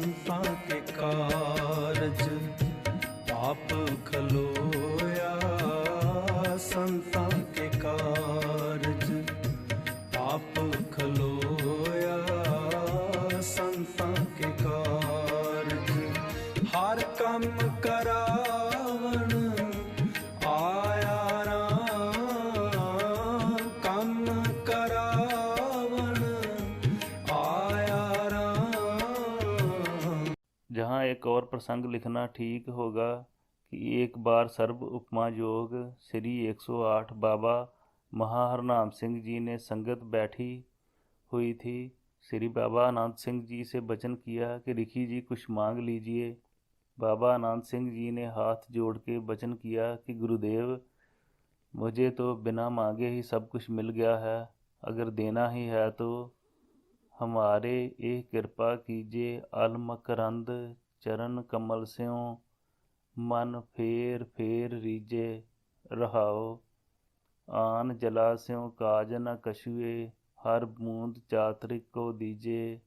संतां के कारज, पाप खलोया संतां के कारज, पाप खलोया संतां के कारज। हर कम करावण आया राम, कम करावण आया राम। जहाँ एक और प्रसंग लिखना ठीक होगा कि एक बार सर्व उपमा योग श्री 108 बाबा महाहरनाम सिंह जी ने संगत बैठी हुई थी। श्री बाबा आनंद सिंह जी से वचन किया कि ऋषि जी कुछ मांग लीजिए। बाबा आनंद सिंह जी ने हाथ जोड़ के वचन किया कि गुरुदेव, मुझे तो बिना मांगे ही सब कुछ मिल गया है, अगर देना ही है तो हमारे ये कृपा कीजिए। अलमकरंद चरण कमल स्यों, मन फेर फेर रीजे रहाओ। आन जला स्यों काज न कछुए, हर बूंद चातरिक को दीजे।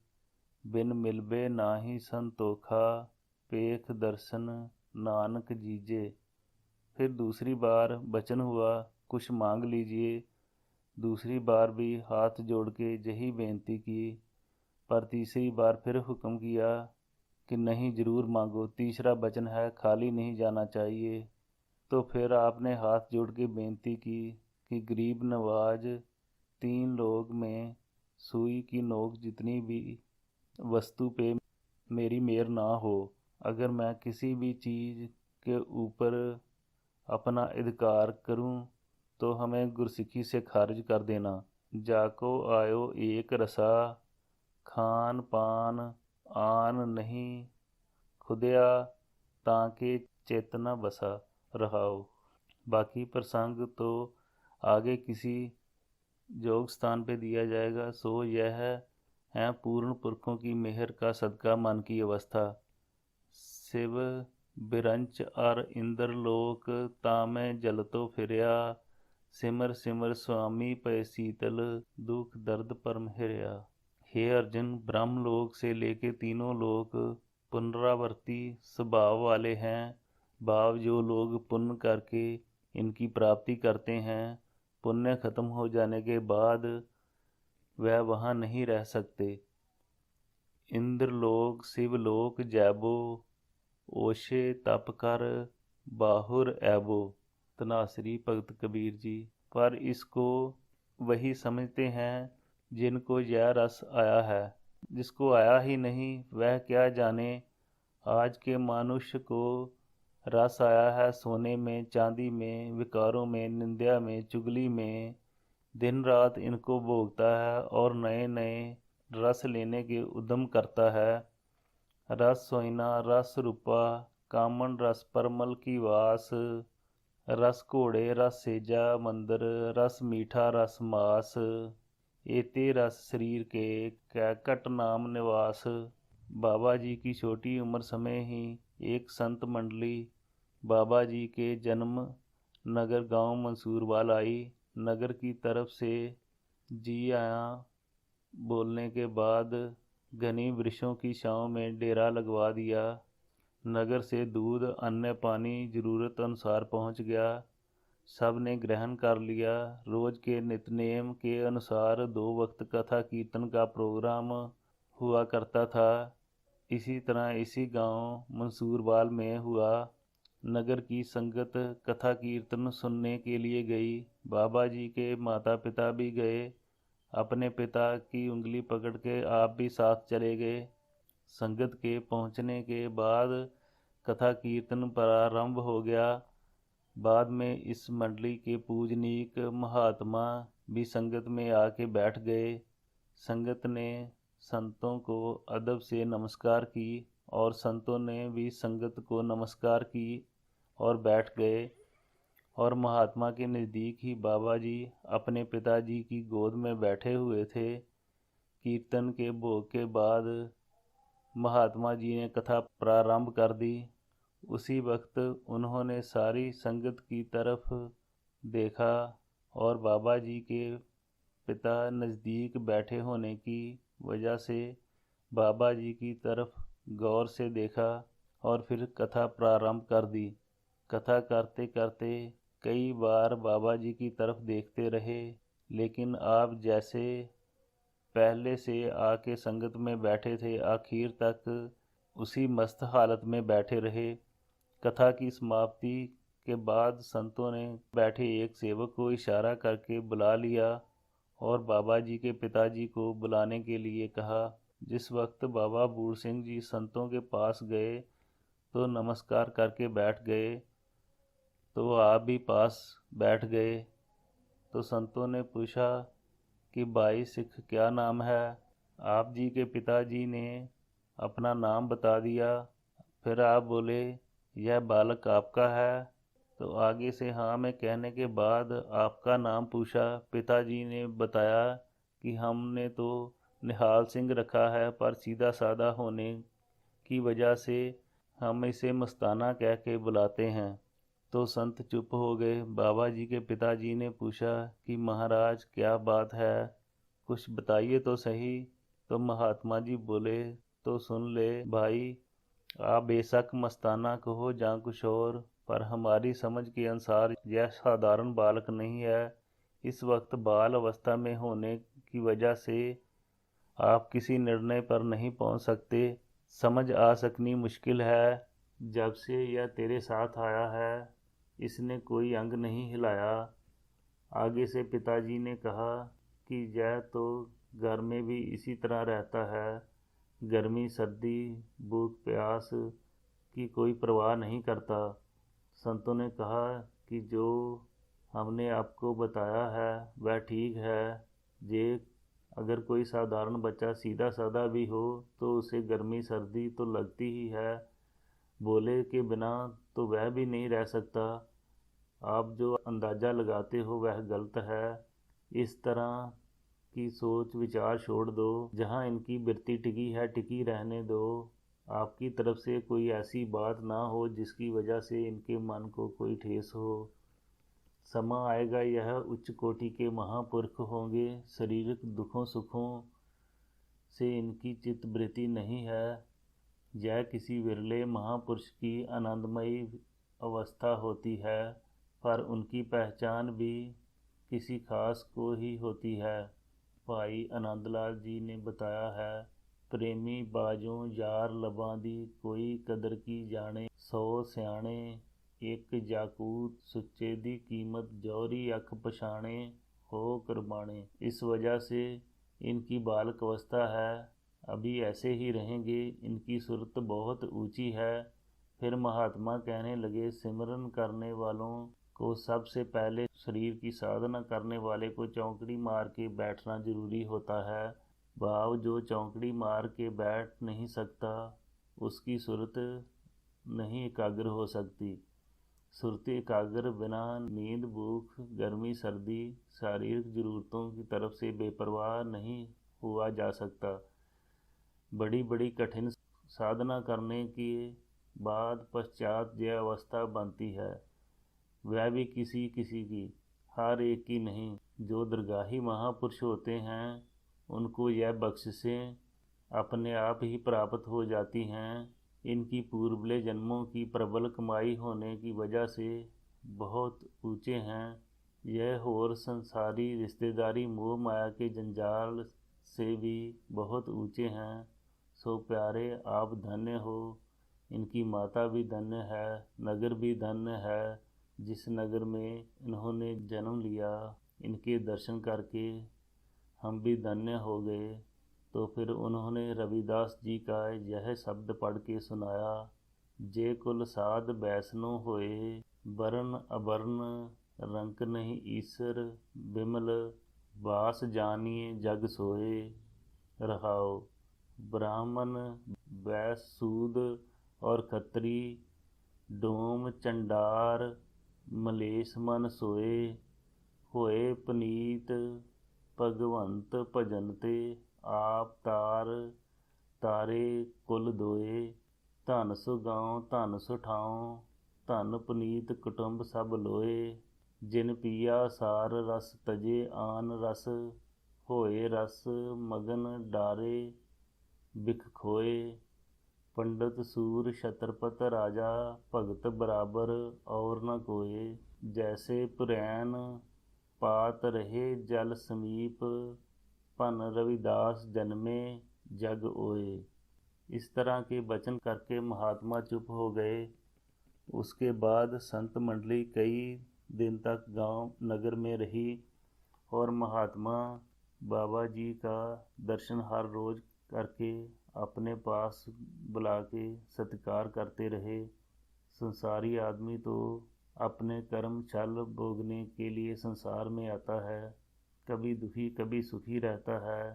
बिन मिलबे नाही संतोखा, पेख दर्शन नानक जीजे। फिर दूसरी बार वचन हुआ कुछ मांग लीजिए। दूसरी बार भी हाथ जोड़ के यही बेनती की, पर तीसरी बार फिर हुक्म किया कि नहीं, जरूर मांगो, तीसरा वचन है, खाली नहीं जाना चाहिए। तो फिर आपने हाथ जोड़ के बेनती की कि गरीब नवाज, 3 लोग में सुई की नोक जितनी भी वस्तु पे मेरी मेहर ना हो। अगर मैं किसी भी चीज़ के ऊपर अपना अधिकार करूं तो हमें गुरसिक्खी से खारिज कर देना। जाको आयो एक रसा, खान पान आन नहीं खुदया, ताके चेतना बसा रहाओ। बाकी प्रसंग तो आगे किसी योग स्थान पे दिया जाएगा। सो यह है पूर्ण पुरखों की मेहर का सदका मन की अवस्था। शिव बिरंच और इंद्रलोक तामे जलतो फिरया, सिमर सिमर स्वामी पय शीतल, दुख दर्द परम हिरया। हे अर्जुन, ब्रह्मलोक से लेके तीनों लोक पुनरावर्ती स्वभाव वाले हैं। भाव जो लोग पुण्य करके इनकी प्राप्ति करते हैं, पुण्य खत्म हो जाने के बाद वह वहाँ नहीं रह सकते। इंद्रलोक शिवलोक जैबो, ओशे तप कर बाहुर ऐबो। तनासरी भगत कबीर जी। पर इसको वही समझते हैं जिनको यह रस आया है, जिसको आया ही नहीं वह क्या जाने। आज के मनुष्य को रस आया है सोने में, चांदी में, विकारों में, निंदा में, चुगली में। दिन रात इनको भोगता है और नए नए रस लेने के उद्यम करता है। रस सोइना रस रूपा, कामन रस परमल की वास। रस घोड़े रस सेजा मंदिर, रस मीठा रस मास। एते रस शरीर के कैकट नाम निवास। बाबा जी की छोटी उम्र समय ही एक संत मंडली बाबा जी के जन्म नगर गांव मंसूरवाल आई। नगर की तरफ से जी आया बोलने के बाद घनी वृक्षों की छांव में डेरा लगवा दिया। नगर से दूध अन्न पानी जरूरत अनुसार पहुंच गया। सब ने ग्रहण कर लिया। रोज के नित्यनेम के अनुसार 2 वक्त कथा कीर्तन का प्रोग्राम हुआ करता था। इसी तरह इसी गांव मंसूरवाल में हुआ। नगर की संगत कथा कीर्तन सुनने के लिए गई। बाबा जी के माता पिता भी गए। अपने पिता की उंगली पकड़ के आप भी साथ चले गए। संगत के पहुंचने के बाद कथा कीर्तन प्रारंभ हो गया। बाद में इस मंडली के पूजनीक महात्मा भी संगत में आके बैठ गए। संगत ने संतों को अदब से नमस्कार की और संतों ने भी संगत को नमस्कार की और बैठ गए। और महात्मा के नज़दीक ही बाबा जी अपने पिताजी की गोद में बैठे हुए थे। कीर्तन के भोग के बाद महात्मा जी ने कथा प्रारंभ कर दी। उसी वक्त उन्होंने सारी संगत की तरफ देखा और बाबा जी के पिता नज़दीक बैठे होने की वजह से बाबा जी की तरफ गौर से देखा और फिर कथा प्रारंभ कर दी। कथा करते करते कई बार बाबा जी की तरफ देखते रहे, लेकिन आप जैसे पहले से आके संगत में बैठे थे, आखिर तक उसी मस्त हालत में बैठे रहे। कथा की समाप्ति के बाद संतों ने बैठे एक सेवक को इशारा करके बुला लिया और बाबा जी के पिताजी को बुलाने के लिए कहा। जिस वक्त बाबा बूढ़ सिंह जी संतों के पास गए तो नमस्कार करके बैठ गए, तो आप भी पास बैठ गए। तो संतों ने पूछा कि भाई सिख क्या नाम है? आप जी के पिताजी ने अपना नाम बता दिया। फिर आप बोले यह बालक आपका है? तो आगे से हाँ में कहने के बाद आपका नाम पूछा। पिताजी ने बताया कि हमने तो निहाल सिंह रखा है, पर सीधा साधा होने की वजह से हम इसे मस्ताना कह के बुलाते हैं। तो संत चुप हो गए। बाबा जी के पिताजी ने पूछा कि महाराज क्या बात है, कुछ बताइए तो सही। तो महात्मा जी बोले तो सुन ले भाई, आप बेशक मस्ताना कहो या कुछ और, पर हमारी समझ के अनुसार यह साधारण बालक नहीं है। इस वक्त बाल अवस्था में होने की वजह से आप किसी निर्णय पर नहीं पहुंच सकते। समझ आ सकनी मुश्किल है। जब से यह तेरे साथ आया है इसने कोई अंग नहीं हिलाया। आगे से पिताजी ने कहा कि यह तो घर में भी इसी तरह रहता है, गर्मी सर्दी भूख प्यास की कोई परवाह नहीं करता। संतों ने कहा कि जो हमने आपको बताया है वह ठीक है। जे अगर कोई साधारण बच्चा सीधा साधा भी हो तो उसे गर्मी सर्दी तो लगती ही है, बोले के बिना तो वह भी नहीं रह सकता। आप जो अंदाज़ा लगाते हो वह गलत है। इस तरह की सोच विचार छोड़ दो। जहाँ इनकी वृत्ति टिकी है टिकी रहने दो। आपकी तरफ से कोई ऐसी बात ना हो जिसकी वजह से इनके मन को कोई ठेस हो। समा आएगा यह उच्च कोटि के महापुरुष होंगे। शारीरिक दुखों सुखों से इनकी चित्तवृत्ति नहीं है। यह किसी विरले महापुरुष की आनंदमयी अवस्था होती है, पर उनकी पहचान भी किसी खास को ही होती है। भाई आनंदलाल जी ने बताया है, प्रेमी बाजों यार लबां दी कोई कदर की जाने, 100 सियाणे एक जाकूत सुच्चे दी कीमत जौहरी अख पछाणे हो कुर्बाने। इस वजह से इनकी बालक अवस्था है, अभी ऐसे ही रहेंगे। इनकी सूरत बहुत ऊंची है। फिर महात्मा कहने लगे, सिमरन करने वालों को सबसे पहले शरीर की साधना करने वाले को चौकड़ी मार के बैठना जरूरी होता है। भाव जो चौकड़ी मार के बैठ नहीं सकता उसकी सूरत नहीं एकाग्र हो सकती। सुरती एकाग्र बिना नींद भूख गर्मी सर्दी शारीरिक जरूरतों की तरफ से बेपरवाह नहीं हुआ जा सकता। बड़ी बड़ी कठिन साधना करने के बाद पश्चात यह अवस्था बनती है, वह भी किसी किसी की, हर एक की नहीं। जो दरगाही महापुरुष होते हैं उनको यह बख्शिशें अपने आप ही प्राप्त हो जाती हैं। इनकी पूर्वले जन्मों की प्रबल कमाई होने की वजह से बहुत ऊंचे हैं। यह और संसारी रिश्तेदारी मोह माया के जंजाल से भी बहुत ऊंचे हैं। सो प्यारे आप धन्य हो। इनकी माता भी धन्य है, नगर भी धन्य है जिस नगर में इन्होंने जन्म लिया। इनके दर्शन करके हम भी धन्य हो गए। तो फिर उन्होंने रविदास जी का यह शब्द पढ़ के सुनाया, जे कुल साध बैसनो होए, वर्ण अवर्ण रंक नहीं ईश्वर बिमल, बास जानिए जग सोए। रहाओ। ब्राह्मण वैश्य सूद और खत्री डोम चंडार मलेश मन सोए, होए पनीत भगवंत भजन ते, आप तार तारे कुल दोए। धन सु गाँव धन सु ठाऊं, धन पुनीत कुटुंब सब लोए। जिन पिया सार रस तजे आन रस, होए रस मगन डारे बिख खोए। पंडित सूर छत्रपत राजा भगत बराबर और न कोय। जैसे पुरैन पात रहे जल समीप, भन रविदास जन्मे जग ओए। इस तरह के वचन करके महात्मा चुप हो गए। उसके बाद संत मंडली कई दिन तक गांव नगर में रही और महात्मा बाबा जी का दर्शन हर रोज करके अपने पास बुला के सत्कार करते रहे। संसारी आदमी तो अपने कर्म छल भोगने के लिए संसार में आता है, कभी दुखी कभी सुखी रहता है।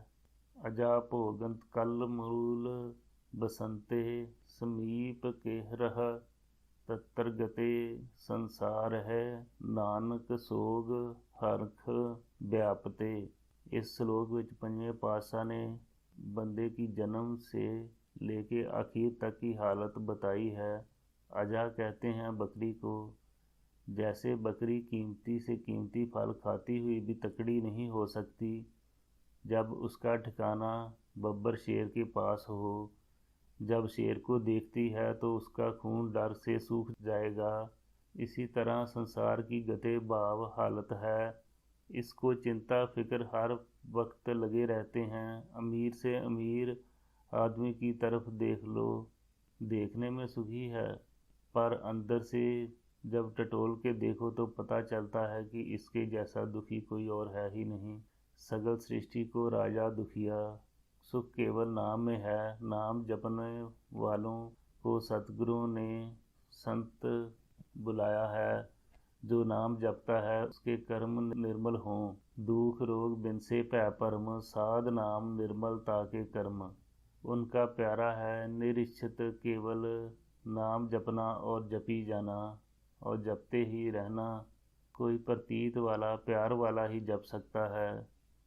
अजा भोगंत कल मूल बसंते, समीप के रह तत्र गते संसार है, नानक सोग हरख व्यापते। इस श्लोक ਵਿੱਚ ਪੰਜਵੇਂ पातशाह ने बंदे की जन्म से लेके आखिर तक की हालत बताई है। अजा कहते हैं बकरी को। जैसे बकरी कीमती से कीमती फल खाती हुई भी तकड़ी नहीं हो सकती जब उसका ठिकाना बब्बर शेर के पास हो। जब शेर को देखती है तो उसका खून डर से सूख जाएगा। इसी तरह संसार की गते भाव हालत है। इसको चिंता फिक्र हर वक्त लगे रहते हैं। अमीर से अमीर आदमी की तरफ देख लो, देखने में सुखी है, पर अंदर से जब टटोल के देखो तो पता चलता है कि इसके जैसा दुखी कोई और है ही नहीं। सगल सृष्टि को राजा दुखिया, सुख केवल नाम में है। नाम जपने वालों को सतगुरु ने संत बुलाया है। जो नाम जपता है उसके कर्म निर्मल हों। दुख रोग बिनसे भय परम, साध नाम निर्मलता के कर्म। उनका प्यारा है निरीक्षित केवल नाम जपना और जपी जाना और जपते ही रहना। कोई प्रतीत वाला प्यार वाला ही जप सकता है।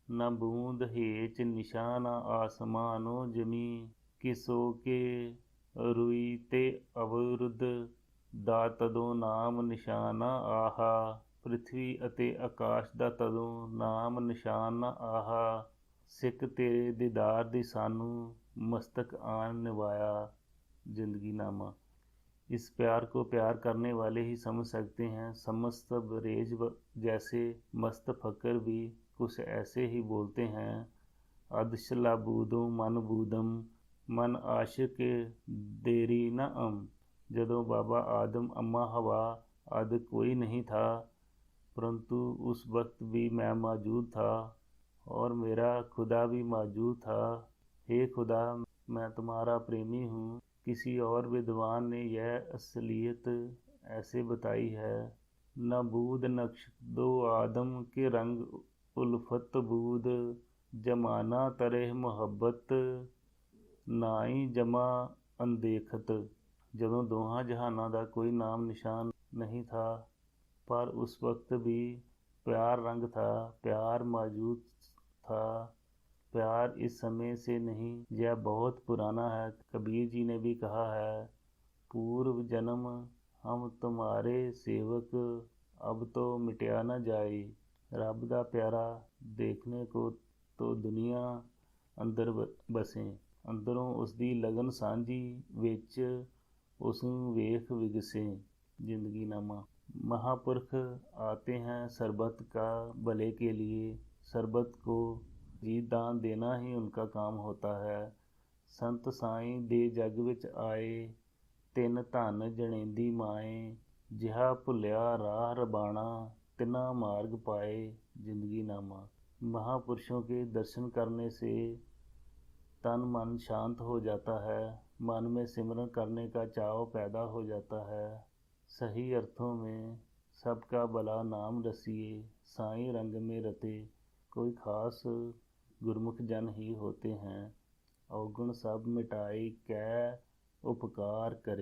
न बूंद हेच निशान आसमानो जमी, किसो के रुईते अवरुद्ध, ਦਾ ਤਦੋਂ ਨਾਮ ਨਿਸ਼ਾਨਾ ਆਹਾ। ਪ੍ਰਿਥਵੀ ਅਤੇ ਆਕਾਸ਼ ਦਾ ਤਦੋਂ ਨਾਮ ਨਿਸ਼ਾਨ ਨਾ ਆਹਾ। ਸਿੱਖ ਤੇਰੇ ਦੀਦਾਰ ਦੀ ਸਾਨੂੰ मस्तक आन निभाया। जिंदगी नामा। इस प्यार को प्यार करने वाले ही समझ सकते हैं। समस्त बरेज जैसे मस्त फकर भी कुछ ऐसे ही बोलते हैं। अदशला बूदों मन बूदम, मन आशिक देरी न अम। जदों बाबा आदम अम्मा हवा आदि कोई नहीं था, परंतु उस वक्त भी मैं मौजूद था और मेरा खुदा भी मौजूद था। हे खुदा, मैं तुम्हारा प्रेमी हूँ। किसी और विद्वान ने यह असलियत ऐसे बताई है। न बूद नक्श दो आदम के रंग उल्फत बूद, जमाना तरह मोहब्बत नाई जमा अनदेखत। ਜਦੋਂ ਦੋਹਾਂ ਜਹਾਨਾਂ ਦਾ ਕੋਈ ਨਾਮ ਨਿਸ਼ਾਨ नहीं था, पर उस वक्त भी प्यार रंग था, प्यार मौजूद था। प्यार इस समय से नहीं, यह बहुत पुराना है। कबीर जी ने भी कहा है, पूर्व जन्म हम तुम्हारे सेवक, अब तो मिटिया न जाए। रब दा प्यारा देखने को तो दुनिया अंदर बसे, अंदरों उसकी लगन सांझी विच उसनूं वेख विगसे। जिंदगी नामा। महापुरख आते हैं सरबत का भले के लिए। सरबत को जी दान देना ही उनका काम होता है। संत साईं दे जग विच आए, तिन धन जनेंदी माए। जिहा भुलिया राह रबाना, तिना मार्ग पाए। जिंदगी नामा। महापुरुषों के दर्शन करने से तन मन शांत हो जाता है। मन में सिमरन करने का चाव पैदा हो जाता है। सही अर्थों में सबका भला नाम रसिए, साईं रंग में रते। कोई खास गुरमुख जन ही होते हैं। अवगुण सब मिटाई कै उपकार करे।